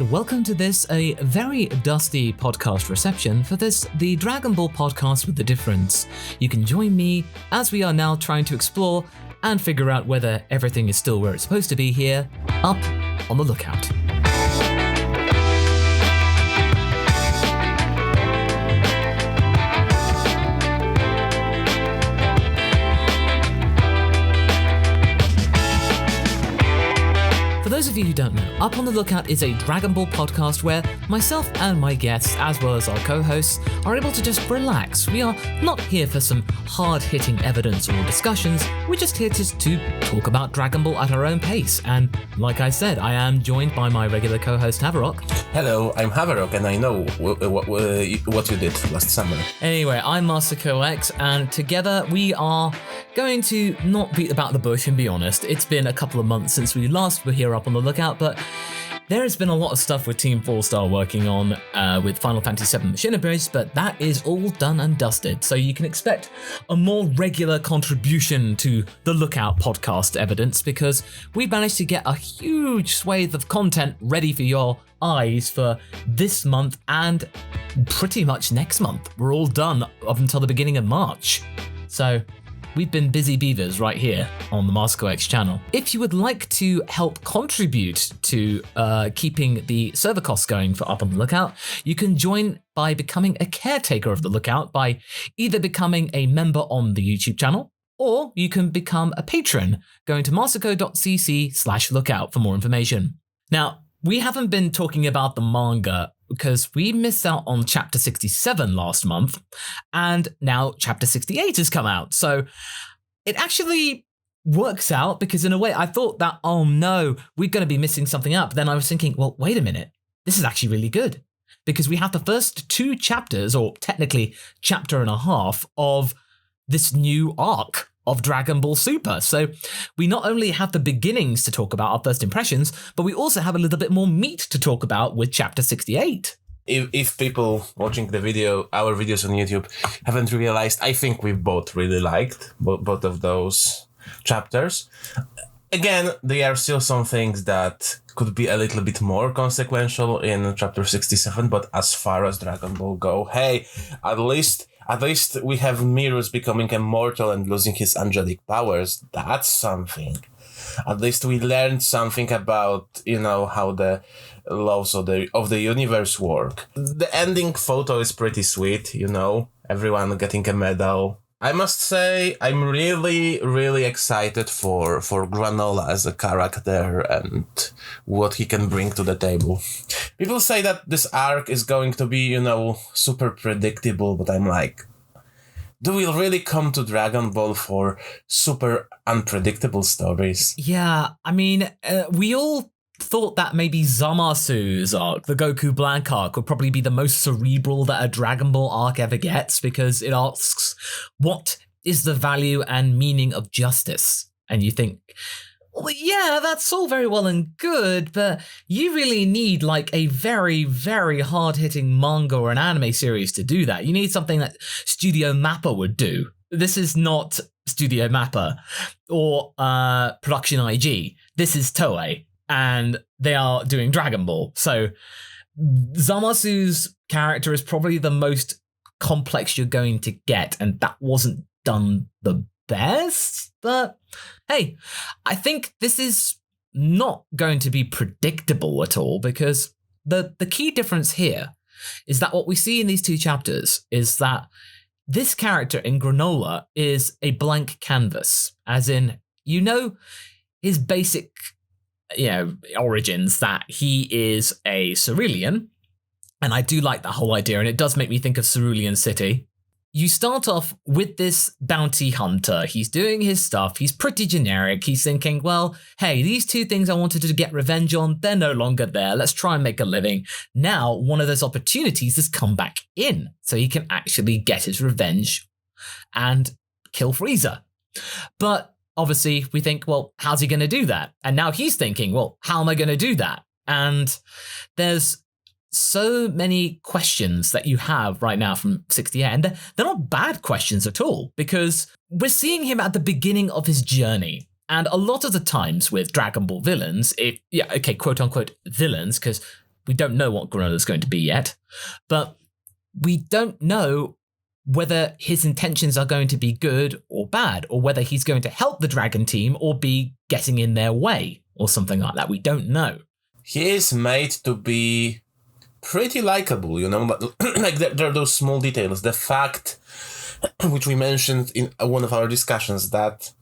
and welcome to this, a very dusty podcast reception for this, the Dragon Ball podcast with the difference. You can join me as we are now trying to explore and figure out whether everything is still where it's supposed to be here, up on the lookout. For those of you who don't know, Up on the Lookout is a Dragon Ball podcast where myself and my guests, as well as our co-hosts, are able to just relax. We are not here for some hard-hitting evidence or discussions, we're just here to talk about Dragon Ball at our own pace. And like I said, I am joined by my regular co-host Haverock. Hello, I'm Haverock and I know what you did last summer. Anyway, I'm Masako X, and together we are going to not beat about the bush and be honest. It's been a couple of months since we last were here Up on the Lookout, but there has been a lot of stuff with Team 4-Star working on with Final Fantasy VII Xenoverse, but that is all done and dusted, so you can expect a more regular contribution to the Lookout podcast evidence because we managed to get a huge swathe of content ready for your eyes for this month and pretty much next month. We're all done up until the beginning of March. So we've been busy beavers right here on the Masako X channel. If you would like to help contribute to keeping the server costs going for Up on the Lookout, you can join by becoming a caretaker of the Lookout by either becoming a member on the YouTube channel, or you can become a patron going to masako.cc/lookout for more information. Now, we haven't been talking about the manga because we missed out on chapter 67 last month, and now chapter 68 has come out. So it actually works out because in a way I thought that, oh no, we're going to be missing something out. But then I was thinking, well, wait a minute, this is actually really good because we have the first two chapters, or technically chapter and a half, of this new arc of Dragon Ball Super. So we not only have the beginnings to talk about, our first impressions, but we also have a little bit more meat to talk about with chapter 68. If people watching our videos on YouTube haven't realized, I think we both really liked both of those chapters. Again, there are still some things that could be a little bit more consequential in chapter 67, but as far as Dragon Ball go, hey, at least we have Mirus becoming immortal and losing his angelic powers. That's something. At least we learned something about, how the laws of the universe work. The ending photo is pretty sweet, everyone getting a medal. I must say, I'm really, really excited for Granolah as a character and what he can bring to the table. People say that this arc is going to be, super predictable, but I'm like, do we really come to Dragon Ball for super unpredictable stories? Yeah, I mean, we all thought that maybe Zamasu's arc, the Goku Blank arc, would probably be the most cerebral that a Dragon Ball arc ever gets because it asks, what is the value and meaning of justice? And you think, well, yeah, that's all very well and good, but you really need like a very, very hard-hitting manga or an anime series to do that. You need something that Studio Mappa would do. This is not Studio Mappa or Production IG. This is Toei, and they are doing Dragon Ball. So Zamasu's character is probably the most complex you're going to get, and that wasn't done the best, but hey, I think this is not going to be predictable at all because the key difference here is that what we see in these two chapters is that this character in Granolah is a blank canvas, as in, his basic, origins, that he is a Cerulean, and I do like that whole idea, and it does make me think of Cerulean City. You start off with this bounty hunter. He's doing his stuff. He's pretty generic. He's thinking, well, hey, these two things I wanted to get revenge on, they're no longer there. Let's try and make a living. Now, one of those opportunities has come back in, so he can actually get his revenge and kill Frieza. But obviously, we think, well, how's he going to do that? And now he's thinking, well, how am I going to do that? And there's so many questions that you have right now from 68, and they're not bad questions at all, because we're seeing him at the beginning of his journey. And a lot of the times with Dragon Ball villains, quote unquote villains, because We don't know what Granola's going to be yet, but we don't know whether his intentions are going to be good or bad, or whether he's going to help the Dragon team or be getting in their way or something like that. We don't know. He is made to be pretty likable, you know, but like there are those small details. The fact, which we mentioned in one of our discussions, that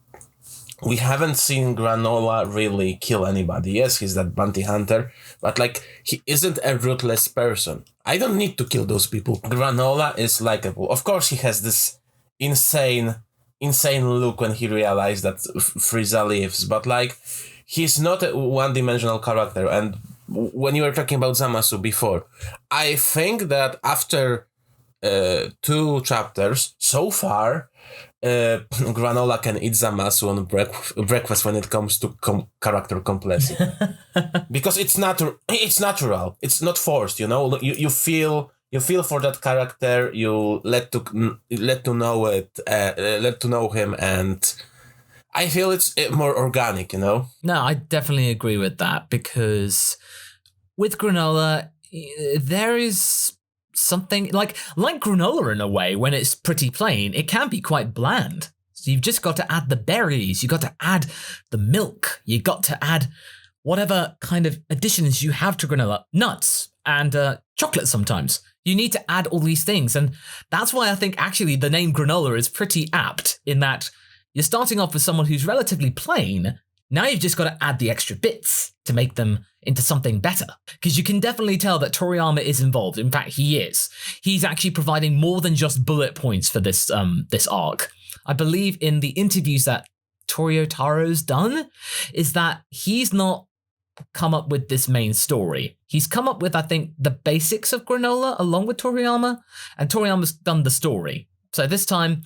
we haven't seen Granolah really kill anybody. Yes, he's that bounty hunter, but like he isn't a ruthless person. I don't need to kill those people. Granolah is likable. Of course, he has this insane look when he realized that Frieza lives, but like he's not a one-dimensional character. And when you were talking about Zamasu before, I think that after 2 chapters so far, Granolah can eat Zamasu on breakfast when it comes to character complexity. Because it's natural, it's not forced, you know. You feel for that character, you let to know him, and I feel it's more organic, you know. No, I definitely agree with that, because with Granolah, there is something like Granolah in a way. When it's pretty plain, it can be quite bland. So you've just got to add the berries, you got to add the milk, you got to add whatever kind of additions you have to Granolah, nuts and chocolate sometimes. You need to add all these things, and that's why I think actually the name Granolah is pretty apt, in that you're starting off with someone who's relatively plain. Now you've just got to add the extra bits to make them into something better. Because you can definitely tell that Toriyama is involved. In fact, he is. He's actually providing more than just bullet points for this this arc. I believe in the interviews that Toyotaro's done, is that he's not come up with this main story. He's come up with, I think, the basics of Granolah along with Toriyama, and Toriyama's done the story. So this time,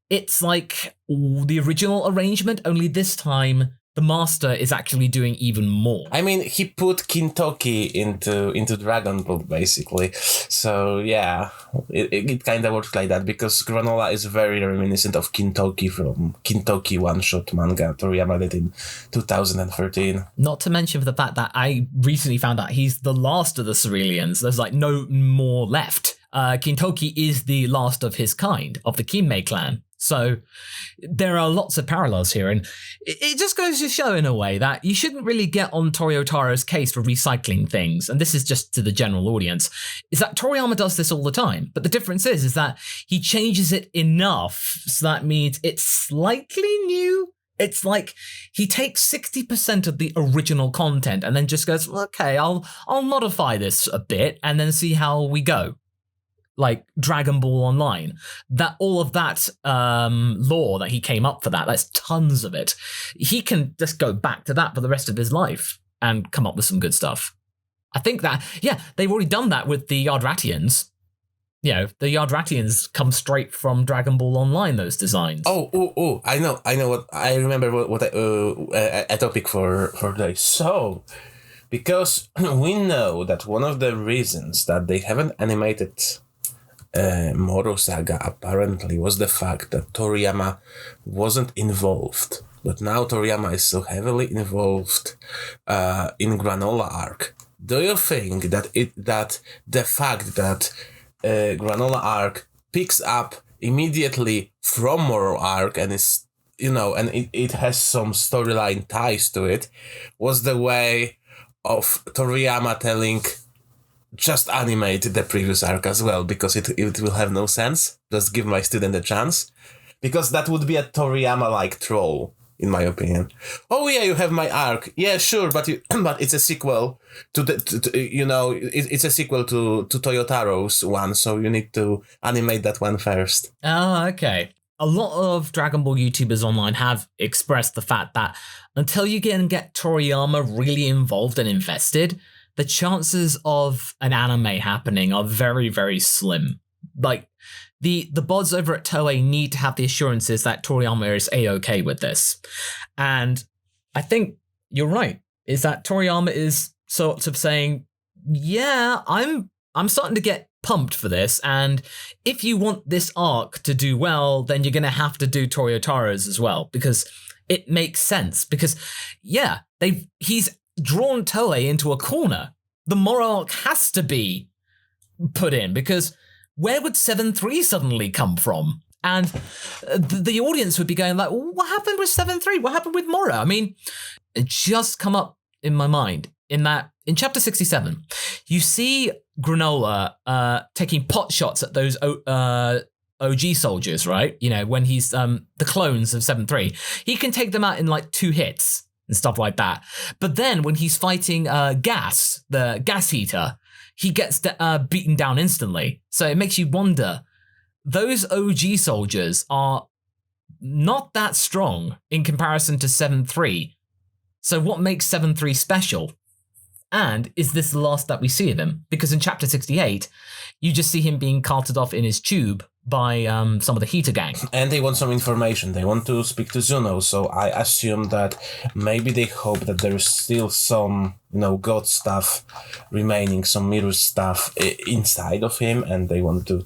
it's like the original arrangement, only this time the master is actually doing even more. I mean, he put Kintoki into Dragon Ball, basically. So yeah, it kind of works like that, because Granolah is very reminiscent of Kintoki from Kintoki one-shot manga Toriyama did in 2013. Not to mention the fact that I recently found out he's the last of the Cerealians. There's like no more left. Kintoki is the last of his kind, of the Kinmei clan. So there are lots of parallels here, and it just goes to show in a way that you shouldn't really get on Toyotaro's case for recycling things, and this is just to the general audience, is that Toriyama does this all the time, but the difference is that he changes it enough so that means it's slightly new. It's like he takes 60% of the original content and then just goes, okay, I'll modify this a bit and then see how we go. Like Dragon Ball Online, that all of that lore that he came up for that's tons of it. He can just go back to that for the rest of his life and come up with some good stuff. I think that, yeah, they've already done that with the Yardratians. You know, the Yardratians come straight from Dragon Ball Online, those designs. Oh, I know what, I remember what a topic for today. So, because we know that one of the reasons that they haven't animated Moro Saga apparently was the fact that Toriyama wasn't involved, but now Toriyama is so heavily involved in Granolah arc. Do you think that the fact that Granolah arc picks up immediately from Moro arc and is, you know, and it has some storyline ties to it, was the way of Toriyama telling, just animate the previous arc as well, because it will have no sense. Just give my student a chance. Because that would be a Toriyama-like troll, in my opinion. Oh yeah, you have my arc. Yeah, sure, but it's a sequel to it's a sequel to Toyotaro's one, so you need to animate that one first. Oh, okay. A lot of Dragon Ball YouTubers online have expressed the fact that until you can get Toriyama really involved and invested, the chances of an anime happening are very, very slim. Like, the bods over at Toei need to have the assurances that Toriyama is A-okay with this. And I think you're right, is that Toriyama is sort of saying, yeah, I'm starting to get pumped for this, and if you want this arc to do well, then you're going to have to do Toyotaro's as well, because it makes sense. Because, yeah, he's drawn Toei into a corner. the Moro arc has to be put in, because where would 7-3 suddenly come from? And the audience would be going like, what happened with 7-3? What happened with Moro? I mean, it just come up in my mind in that in chapter 67, you see Granolah taking pot shots at those OG soldiers, right? You know, when he's the clones of 7-3. He can take them out in like 2 hits and stuff like that. But then when he's fighting Gas, the gas heater, he gets beaten down instantly. So it makes you wonder, those OG soldiers are not that strong in comparison to 7-3. So what makes 7-3 special? And is this the last that we see of him? Because in chapter 68, you just see him being carted off in his tube by some of the Heater gang. And they want some information. They want to speak to Zuno. So I assume that maybe they hope that there is still some, God stuff remaining, some mirror stuff inside of him, and they want to,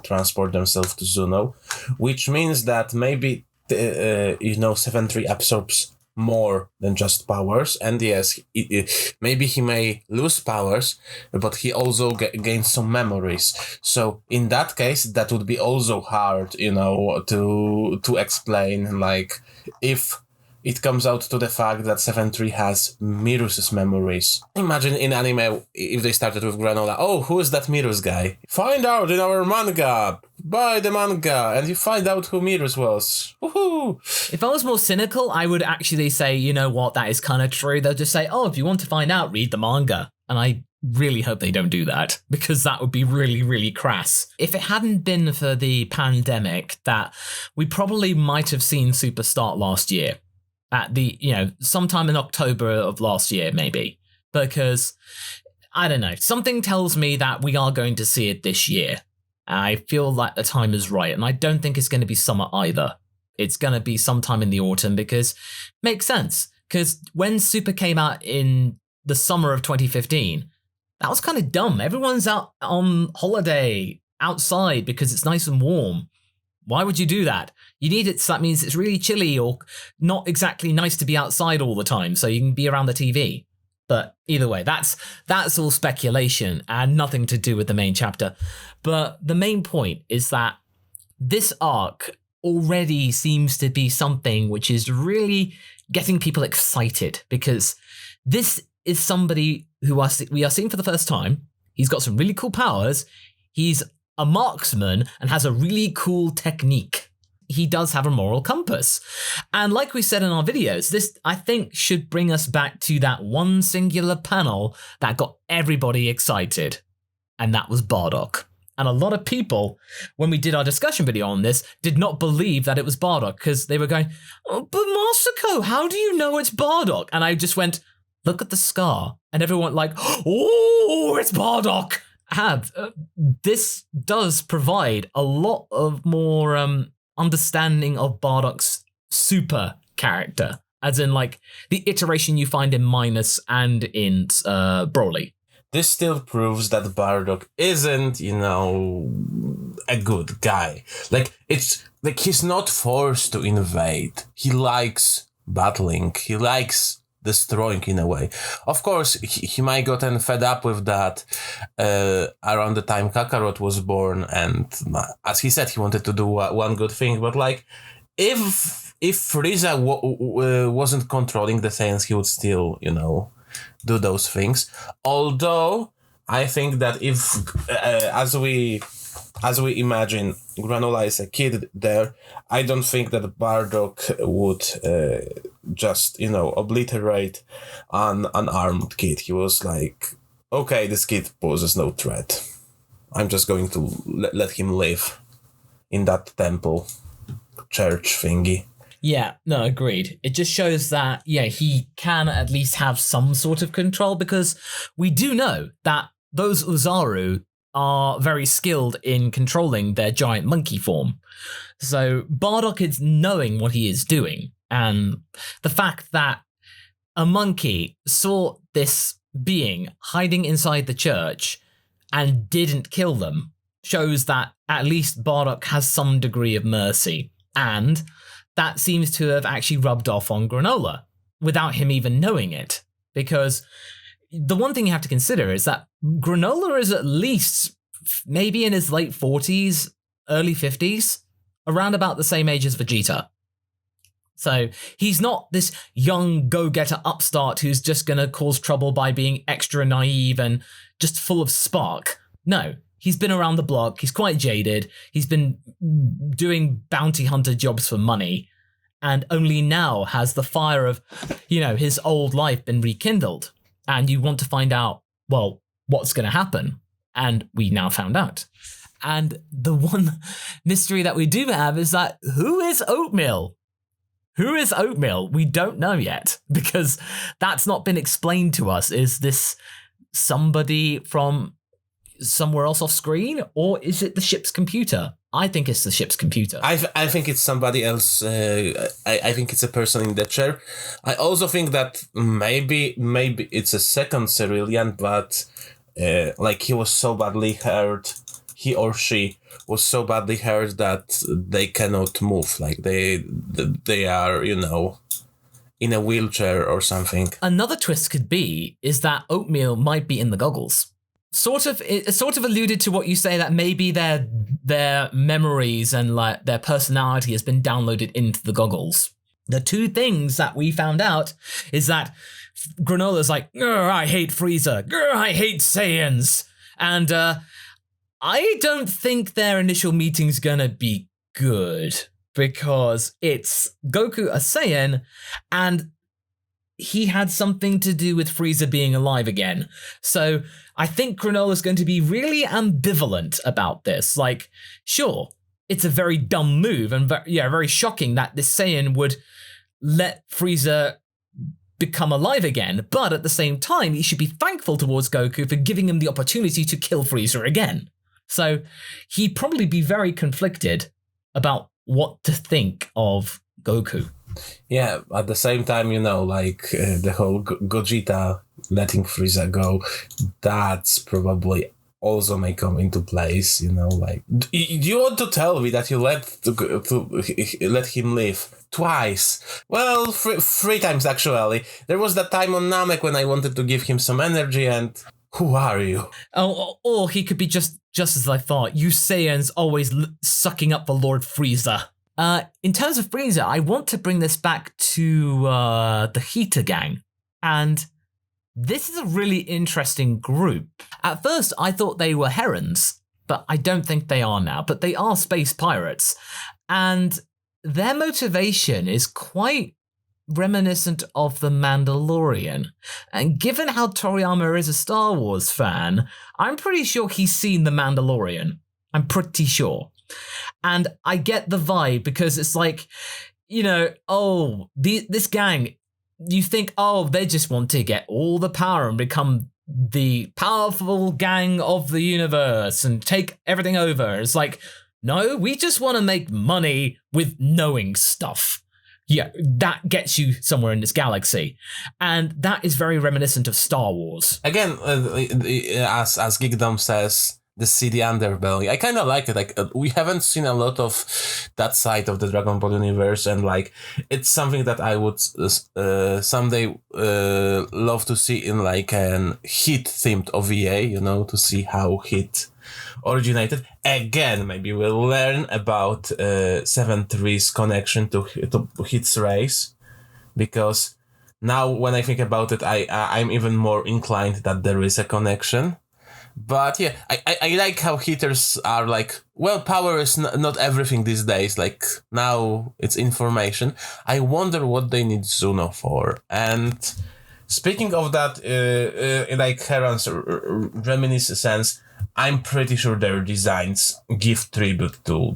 transport themselves to Zuno, which means that maybe, 7-3 absorbs more than just powers, and yes, maybe he may lose powers, but he also gains some memories. So in that case, that would be also hard, to explain. Like, if it comes out to the fact that 7-3 has Mirus' memories. Imagine in anime if they started with Granolah. Oh, who is that Mirus guy? Find out in our manga. Buy the manga and you find out who Mirus was. Woohoo! If I was more cynical, I would actually say, you know what, that is kind of true. They'll just say, oh, if you want to find out, read the manga. And I really hope they don't do that, because that would be really, really crass. If it hadn't been for the pandemic, that we probably might have seen Super start last year. At the, sometime in October of last year, maybe. Because, I don't know, something tells me that we are going to see it this year. I feel like the time is right, and I don't think it's going to be summer either. It's going to be sometime in the autumn, because makes sense. Because when Super came out in the summer of 2015, that was kind of dumb. Everyone's out on holiday outside because it's nice and warm. Why would you do that? You need it, so that means it's really chilly or not exactly nice to be outside all the time, so you can be around the TV. But either way, that's all speculation and nothing to do with the main chapter. But the main point is that this arc already seems to be something which is really getting people excited, because this is somebody who we are seeing for the first time. He's got some really cool powers. He's a marksman and has a really cool technique. He does have a moral compass. And like we said in our videos, this, I think, should bring us back to that one singular panel that got everybody excited. And that was Bardock. And a lot of people, when we did our discussion video on this, did not believe that it was Bardock, because they were going, oh, but Masako, how do you know it's Bardock? And I just went, look at the scar. And everyone like, oh, it's Bardock. This does provide a lot of more understanding of Bardock's super character, as in like the iteration you find in Minus and in Broly. This still proves that Bardock isn't, a good guy. Like, it's like he's not forced to invade. He likes battling. He likes destroying in a way. Of course, he might gotten fed up with that around the time Kakarot was born, and as he said, he wanted to do one good thing. But like, if Frieza wasn't controlling the Saiyans, he would still, do those things. Although I think that if, as we imagine, Granolah is a kid there, I don't think that Bardock would just, obliterate an unarmed kid. He was like, okay, this kid poses no threat. I'm just going to let him live in that temple, church thingy. Yeah, no, agreed. It just shows that, he can at least have some sort of control, because we do know that those Uzaru are very skilled in controlling their giant monkey form. So Bardock is knowing what he is doing. And the fact that a monkey saw this being hiding inside the church and didn't kill them shows that at least Bardock has some degree of mercy. And that seems to have actually rubbed off on Granolah without him even knowing it. Because the one thing you have to consider is that Granolah is at least maybe in his late 40s, early 50s, around about the same age as Vegeta. So he's not this young go-getter upstart who's just going to cause trouble by being extra naive and just full of spark. No, he's been around the block. He's quite jaded. He's been doing bounty hunter jobs for money. And only now has the fire of, his old life been rekindled. And you want to find out, well, what's going to happen? And we now found out. And the one mystery that we do have is that who is Oatmeal? Who is Oatmeal? We don't know yet, because that's not been explained to us. Is this somebody from somewhere else off screen, or is it the ship's computer? I think it's the ship's computer. I think it's somebody else. I think it's a person in the chair. I also think that maybe it's a second Cerulean, but he was so badly hurt. He or she was so badly hurt that they cannot move. Like they are, in a wheelchair or something. Another twist could be is that Oatmeal might be in the goggles. It sort of alluded to what you say, that maybe their memories and like their personality has been downloaded into the goggles. The two things that we found out is that Granola's like, I hate Frieza, I hate Saiyans, and I don't think their initial meeting's gonna be good, because it's Goku a Saiyan, and he had something to do with Frieza being alive again. So I think Granola's going to be really ambivalent about this. Like, sure, it's a very dumb move and very shocking that this Saiyan would let Frieza become alive again, but at the same time, he should be thankful towards Goku for giving him the opportunity to kill Frieza again. So he'd probably be very conflicted about what to think of Goku. Yeah, at the same time, the whole Gogeta letting Frieza go, that's probably also may come into place, Do you want to tell me that you let him live twice? Well, three times actually. There was that time on Namek when I wanted to give him some energy, and who are you? Oh, or he could be just as I thought. You Saiyans always sucking up the Lord Frieza. In terms of Frieza, I want to bring this back to the Hita gang. And this is a really interesting group. At first, I thought they were herons, but I don't think they are now. But they are space pirates. And their motivation is quite reminiscent of The Mandalorian. And given how Toriyama is a Star Wars fan, I'm pretty sure he's seen The Mandalorian. I'm pretty sure. And I get the vibe, because it's like, this gang, you think, they just want to get all the power and become the powerful gang of the universe and take everything over. It's like, no, we just want to make money with knowing stuff. Yeah, that gets you somewhere in this galaxy. And that is very reminiscent of Star Wars. Again, as Geekdom says, the city underbelly. I kind of like it. We haven't seen a lot of that side of the Dragon Ball universe, and it's something that I would someday love to see in an Hit themed OVA. To see how Hit originated. Again, maybe we'll learn about 7-3's connection to Hit's race, because now when I think about it, I'm even more inclined that there is a connection. But yeah, I like how hitters are power is not everything these days. Now it's information. I wonder what they need Zuno for. And speaking of that, Heron's reminiscence, I'm pretty sure their designs give tribute to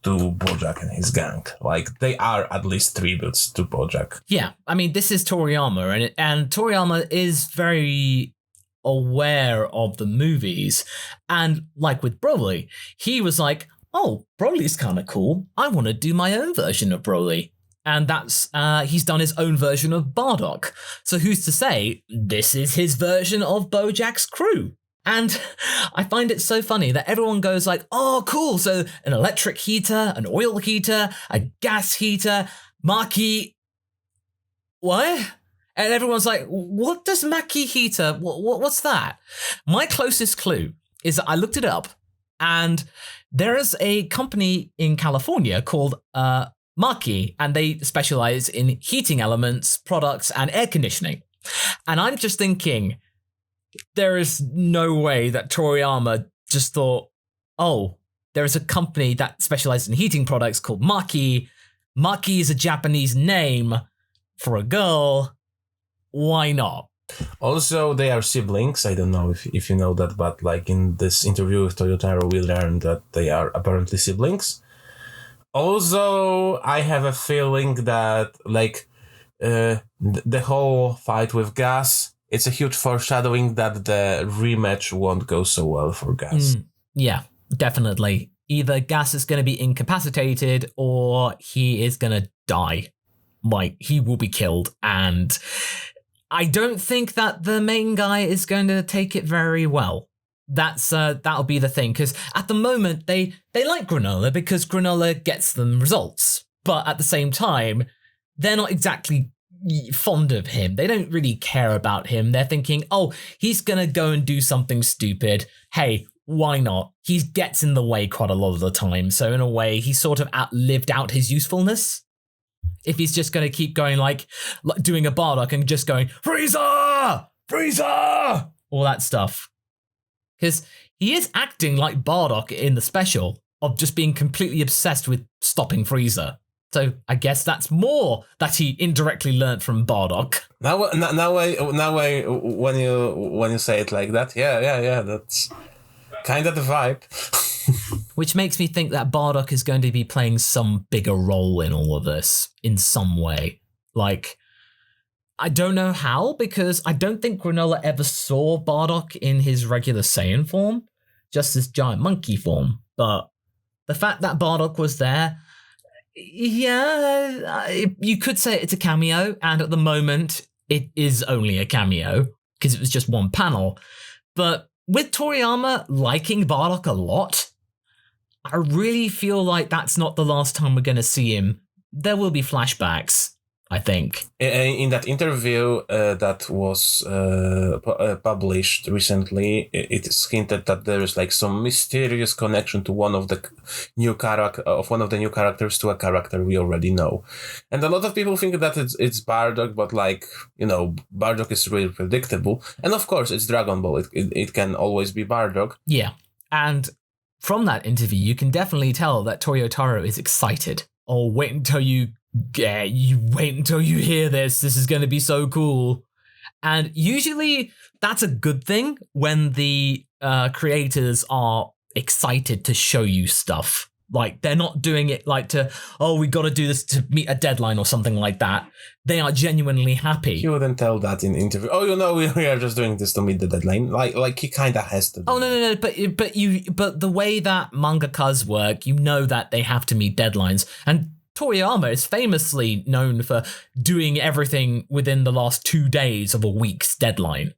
Bojack and his gang. They are at least tributes to Bojack. Yeah, I mean, this is Toriyama, and Toriyama is very aware of the movies, and with Broly, he was like, Broly's kind of cool, I want to do my own version of Broly. And that's he's done his own version of Bardock, so who's to say this is his version of Bojack's crew? And I find it so funny that everyone goes oh cool, so an electric heater, an oil heater, a gas heater, Maki, what? And everyone's like, what does Makihita, what's that? My closest clue is that I looked it up, and there is a company in California called Maki, and they specialize in heating elements, products, and air conditioning. And I'm just thinking, there is no way that Toriyama just thought, oh, there is a company that specializes in heating products called Maki. Maki is a Japanese name for a girl. Why not? Also, they are siblings. I don't know if you know that, but like in this interview with Toyotaro, we learned that they are apparently siblings. Also, I have a feeling that like the whole fight with Gas, it's a huge foreshadowing that the rematch won't go so well for Gas. Yeah, definitely. Either Gas is going to be incapacitated or he is going to die. Like, he will be killed, and I don't think that the main guy is going to take it very well. That'll be the thing, because at the moment they like Granolah because Granolah gets them results, but at the same time they're not exactly fond of him. They don't really care about him. They're thinking, oh, he's gonna go and do something stupid. Hey, why not? He gets in the way quite a lot of the time, so in a way he sort of lived out his usefulness. If he's just going to keep going like doing a Bardock and just going, Frieza! Frieza! All that stuff. Because he is acting like Bardock in the special of just being completely obsessed with stopping Frieza. So I guess that's more that he indirectly learnt from Bardock. Now, when you say it like that, yeah, that's kind of the vibe. Which makes me think that Bardock is going to be playing some bigger role in all of this in some way. Like, I don't know how, because I don't think Granolah ever saw Bardock in his regular Saiyan form, just his giant monkey form. But the fact that Bardock was there, yeah, you could say it's a cameo, and at the moment it is only a cameo because it was just one panel. But with Toriyama liking Bardock a lot, I really feel like that's not the last time we're going to see him. There will be flashbacks, I think. In that interview that was published recently, it is hinted that there is like some mysterious connection to one of the new characters to a character we already know, and a lot of people think that it's Bardock, but like, you know, Bardock is really predictable, and of course it's Dragon Ball. It can always be Bardock. Yeah, and from that interview, you can definitely tell that Toyotaro is excited. Oh, wait until you hear this. This is going to be so cool. And usually that's a good thing when the creators are excited to show you stuff. Like, they're not doing it like we got to do this to meet a deadline or something like that. They are genuinely happy. You wouldn't tell that in interview. Oh, you know, we are just doing this to meet the deadline. Like he kind of has to. Oh, no. But the way that mangakas work, you know that they have to meet deadlines. And Toriyama is famously known for doing everything within the last 2 days of a week's deadline.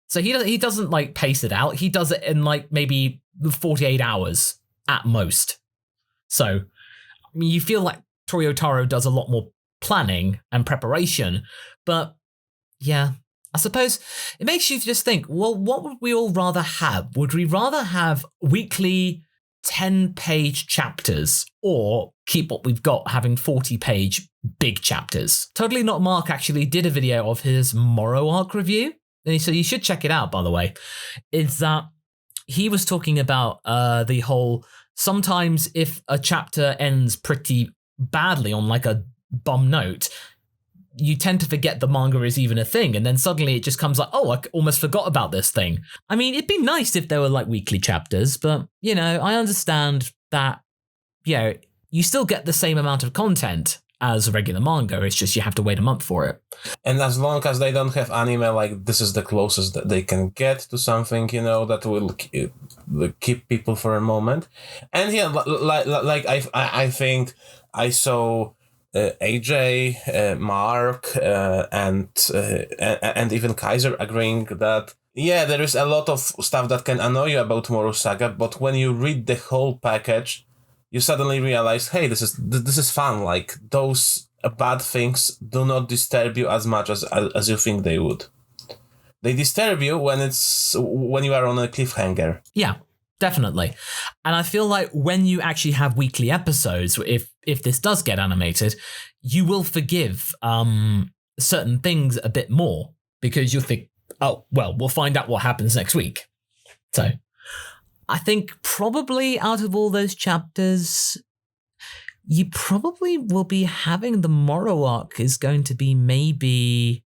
So he doesn't like pace it out. He does it in like maybe 48 hours at most. So, I mean, you feel like Toyotaro does a lot more planning and preparation, but yeah, I suppose it makes you just think, well, what would we all rather have? Would we rather have weekly 10-page chapters or keep what we've got having 40-page big chapters? Totally Not Mark actually did a video of his Moro arc review, so you should check it out, by the way. It's that he was talking about the whole, sometimes if a chapter ends pretty badly on like a bum note, you tend to forget the manga is even a thing, and then suddenly it just comes like, oh, I almost forgot about this thing. I mean, it'd be nice if there were like weekly chapters, but, you know, I understand that, you know, you still get the same amount of content as a regular manga, it's just you have to wait a month for it. And as long as they don't have anime, like, this is the closest that they can get to something, you know, that will keep people for a moment. And yeah, like I think I saw AJ, Mark, and even Kaiser agreeing that, yeah, there is a lot of stuff that can annoy you about Moro Saga, but when you read the whole package, you suddenly realize, hey, this is fun. Like, those bad things do not disturb you as much as you think they would. They disturb you when you are on a cliffhanger. Yeah, definitely. And I feel like when you actually have weekly episodes, if this does get animated, you will forgive certain things a bit more because you'll think, oh, well, we'll find out what happens next week. So I think probably out of all those chapters, you probably will be having the Moro arc is going to be maybe,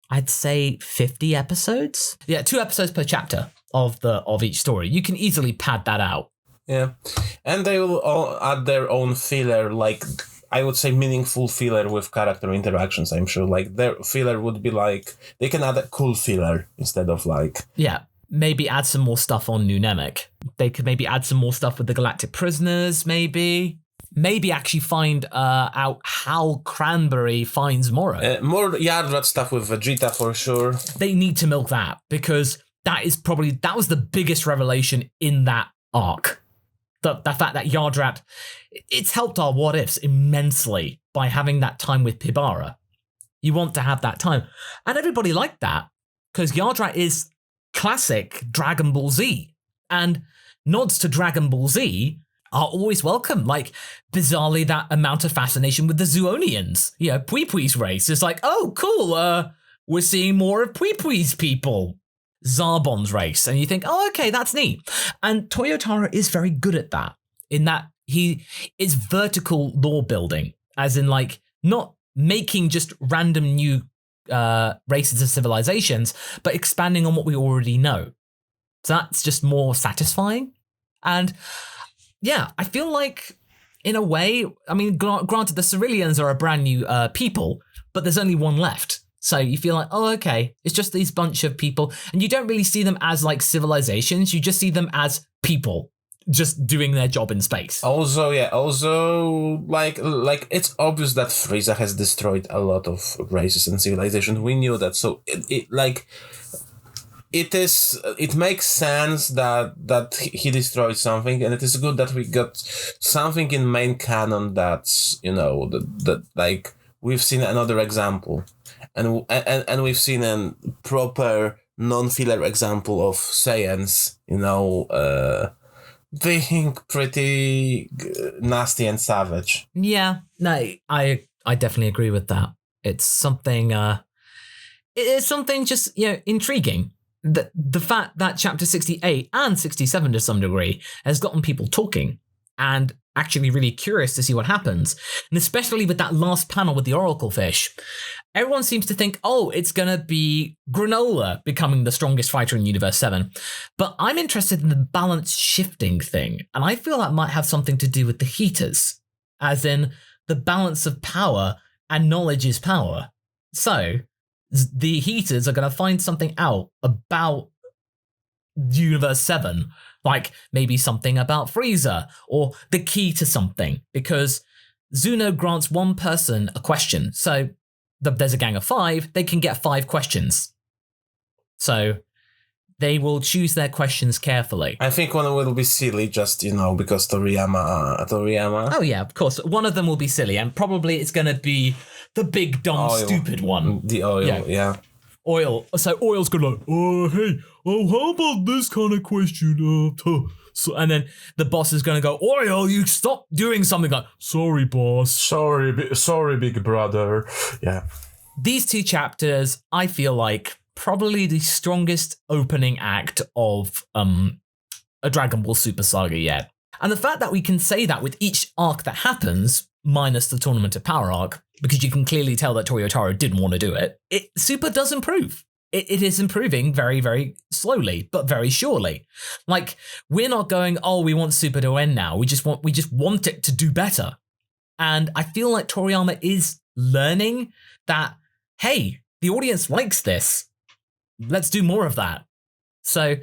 I'd say 50 episodes. Yeah, 2 episodes per chapter of each story. You can easily pad that out. Yeah, and they will all add their own filler, like I would say meaningful filler with character interactions. I'm sure, like their filler would be like they can add a cool filler instead of like maybe add some more stuff on New Namek. They could maybe add some more stuff with the Galactic Prisoners. Maybe actually find out how Cranberry finds Moro. More Yardrat stuff with Vegeta for sure. They need to milk that because that was the biggest revelation in that arc. The fact that Yardrat, it's helped our what ifs immensely by having that time with Pibara. You want to have that time. And everybody liked that because Yardrat is classic Dragon Ball Z. And nods to Dragon Ball Z are always welcome. Like, bizarrely, that amount of fascination with the Zoonians. You know, Pui Pui's race is like, oh, cool, we're seeing more of Pui Pui's people. Zarbon's race, and you think, oh, okay, that's neat. And Toyotaro is very good at that, in that he is vertical lore building, as in like not making just random new races and civilizations, but expanding on what we already know. So that's just more satisfying. And yeah, I feel like in a way, I mean, granted, the Ceruleans are a brand new people, but there's only one left. So you feel like, oh, okay, it's just these bunch of people. And you don't really see them as like civilizations. You just see them as people just doing their job in space. Also, like it's obvious that Frieza has destroyed a lot of races and civilizations. We knew that. So it makes sense that he destroyed something. And it is good that we got something in main canon that's, you know, that like we've seen another example. And we've seen a proper non-filler example of Saiyans, you know, being pretty nasty and savage. Yeah, no, I definitely agree with that. It's something, it is something just, you know, intriguing. The fact that chapter 68 and 67 to some degree has gotten people talking and actually really curious to see what happens. And especially with that last panel with the Oracle Fish. Everyone seems to think, oh, it's going to be Granolah becoming the strongest fighter in Universe 7. But I'm interested in the balance shifting thing. And I feel that might have something to do with the heaters. As in, the balance of power and knowledge is power. So, the heaters are going to find something out about Universe 7. Like, maybe something about Frieza. Or the key to something. Because Zuno grants one person a question. So, there's a gang of 5, they can get 5 questions. So they will choose their questions carefully. I think one will be silly just, you know, because Toriyama. Oh yeah, of course. One of them will be silly, and probably it's going to be the big, dumb, stupid one. The oil, yeah. Oil. So Oil's going to like, oh, hey, how about this kind of question? So, and then the boss is going to go, Oil, you stop doing something like, sorry, boss. Sorry, big brother. Yeah. These 2 chapters, I feel like, probably the strongest opening act of a Dragon Ball Super Saga yet. And the fact that we can say that with each arc that happens, minus the Tournament of Power arc, because you can clearly tell that Toyotaro didn't want to do it, Super does improve. It is improving very, very slowly, but very surely. Like, we're not going, oh, we want Super to end now. We just want it to do better. And I feel like Toriyama is learning that, hey, the audience likes this. Let's do more of that. So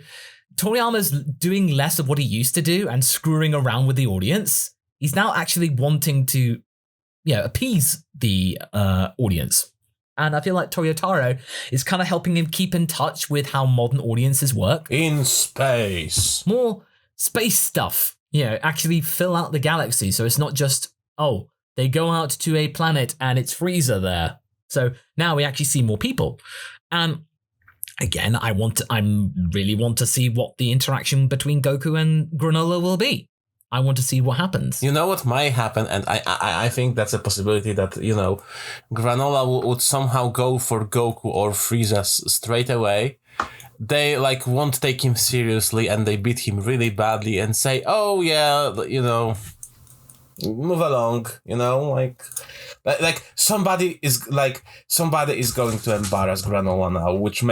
Toriyama's doing less of what he used to do and screwing around with the audience. He's now actually wanting to, appease the audience. And I feel like Toyotaro is kind of helping him keep in touch with how modern audiences work. In space. More space stuff. Actually fill out the galaxy. So it's not just, oh, They go out to a planet and it's Frieza there. So now we actually see more people. And again, I really want to see what the interaction between Goku and Granolah will be. I want to see what happens. You know what might happen, and I think that's a possibility that, you know, Granolah would somehow go for Goku or Frieza straight away. They, like, won't take him seriously and they beat him really badly and say, oh, yeah, you know, move along, you know, like somebody is going to embarrass Granolah now, which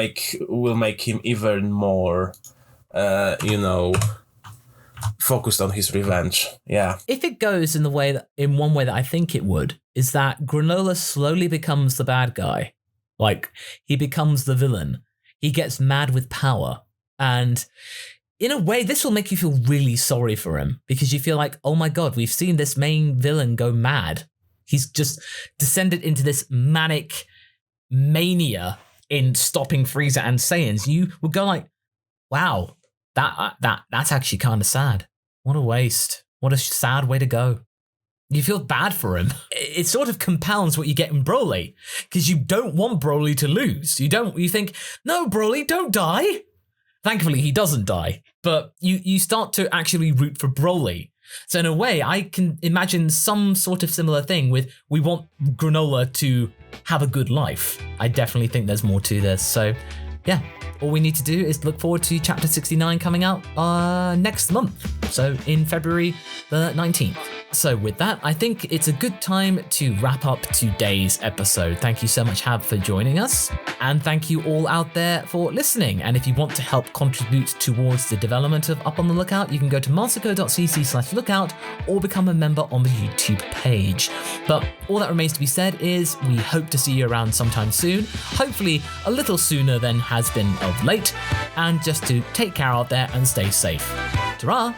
will make him even more, you know, focused on his revenge. Yeah. If it goes in one way that I think it would, is that Granolah slowly becomes the bad guy. Like, he becomes the villain. He gets mad with power. And in a way, this will make you feel really sorry for him, because you feel like, oh my God, we've seen this main villain go mad. He's just descended into this manic mania in stopping Frieza and Saiyans. You would go like, wow, that's actually kind of sad. What a waste. What a sad way to go. You feel bad for him. It sort of compounds what you get in Broly, because you don't want Broly to lose. You think, no, Broly, don't die. Thankfully, he doesn't die, but you start to actually root for Broly. So in a way, I can imagine some sort of similar thing with, we want Granolah to have a good life. I definitely think there's more to this. So yeah, all we need to do is look forward to chapter 69 coming out next month. So in February the 19th. So with that, I think it's a good time to wrap up today's episode. Thank you so much, Hab, for joining us. And thank you all out there for listening. And if you want to help contribute towards the development of Up on the Lookout, you can go to marsico.cc/lookout or become a member on the YouTube page. But all that remains to be said is we hope to see you around sometime soon, hopefully a little sooner than has been of late, and just to take care out there and stay safe. Ta-ra!